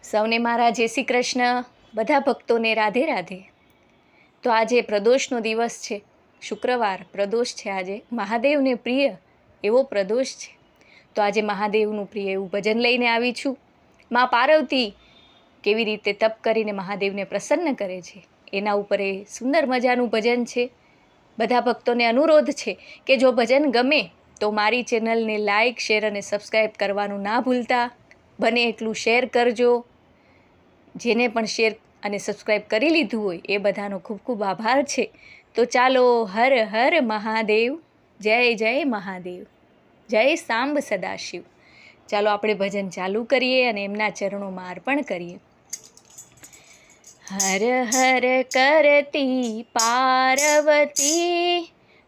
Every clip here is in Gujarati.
સૌને મારા જય શ્રી કૃષ્ણ, બધા ભક્તોને રાધે રાધે. તો આજે પ્રદોષનો દિવસ છે, શુક્રવાર પ્રદોષ છે. આજે મહાદેવને પ્રિય એવો પ્રદોષ છે. તો આજે મહાદેવનું પ્રિય એવું ભજન લઈને આવી છું. મા પાર્વતી કેવી રીતે તપ કરીને મહાદેવને પ્રસન્ન કરે છે એના ઉપર એ સુંદર મજાનું ભજન છે. બધા ભક્તોને અનુરોધ છે કે જો ભજન ગમે તો મારી ચેનલને લાઇક, શેર અને સબસ્ક્રાઈબ કરવાનું ના ભૂલતા. બને એટલું શેર કરજો. જેને પણ શેર અને સબસ્ક્રાઈબ કરી લીધું હોય એ બધાનો ખૂબ ખૂબ આભાર છે. તો ચાલો, હર હર મહાદેવ, જય જય મહાદેવ, જય સાંબ સદાશિવ. ચાલો આપણે ભજન ચાલુ કરીએ અને એમના ચરણોમાં અર્પણ કરીએ. હર હર કરતી પાર્વતી,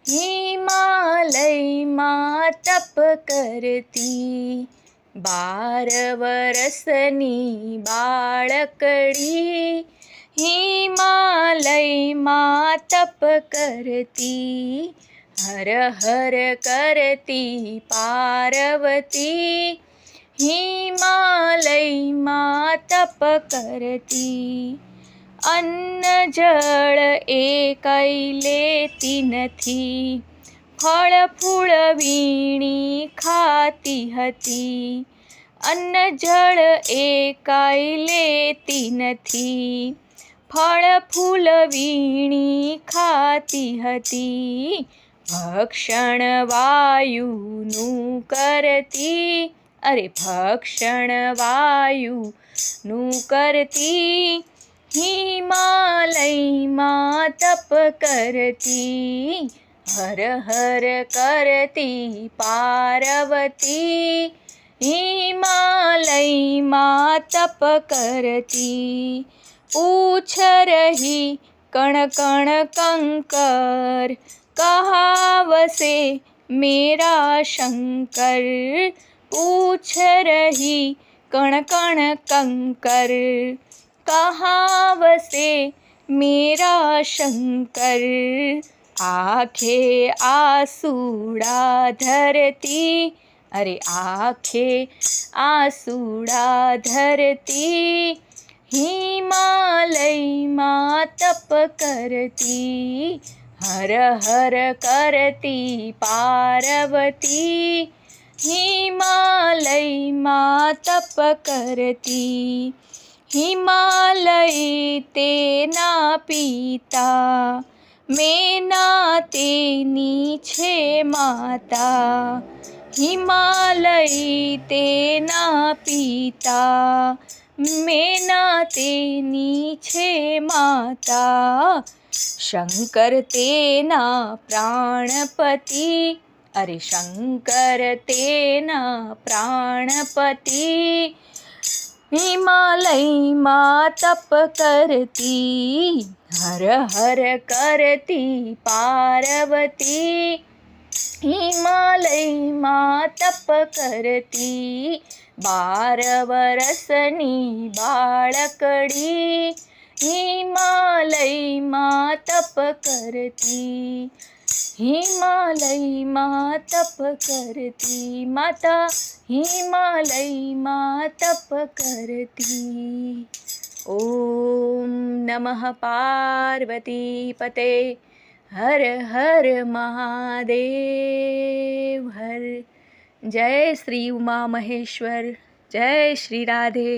હિમાલયમાં તપ કરતી, 12 વરસની બાળકડી, હિમાલયમાં તપ કરતી. હર હર કરતી પાર્વતી, હિમાલયમાં તપ કરતી. અન્ન જળ એ કંઈ લેતી નથી, ફળ ફૂલ વીણી ખાતી હતી. અન્ન જળ એ કાંઈ લેતી નથી, ફળ ફૂલ વીણી ખાતી હતી. ભક્ષણ વાયુનું કરતી, અરે ભક્ષણ વાયુનું કરતી, હિમાલયમાં તપ કરતી. હર હર કરતી પાર્વતી, હિમાલયમાં તપ કરતી. પૂછ રહી કણ કણ કંકર, કહાવસે મેરા શંકર. પૂછ રહી કણ કણ કંકર, કહાવસે મેરા શંકર. આંખે આસુડા ધરતી, અરે આંખે આસુડા ધરતી, હિમાલયમાં તપ કરતી. હર હર કરતી પાર્વતી, હિમાલયમાં તપ કરતી. હિમાલય તેના પિતા, મેના તેની છે માતા. હિમાલય તેના પિતા, મેના તેની છે માતા. શંકર તેના પ્રાણપતિ, અરે શંકર તેના પ્રાણપતિ. હિમાલયમાં તપ કરતી. હર હર કરતી પાર્વતી, હિમાલયમાં તપ કરતી. 12 વરસની બાળકડી, હિમાલયમાં તપ કરતી. હિમાલયમાં તપ કરતી. માતા હિમાલયમાં તપ કરતી. ઓમ નમઃ પાર્વતી પતે. હર હર મહાદેવ હર. જય શ્રી ઉમા મહેશ્વર, જય શ્રી રાધે.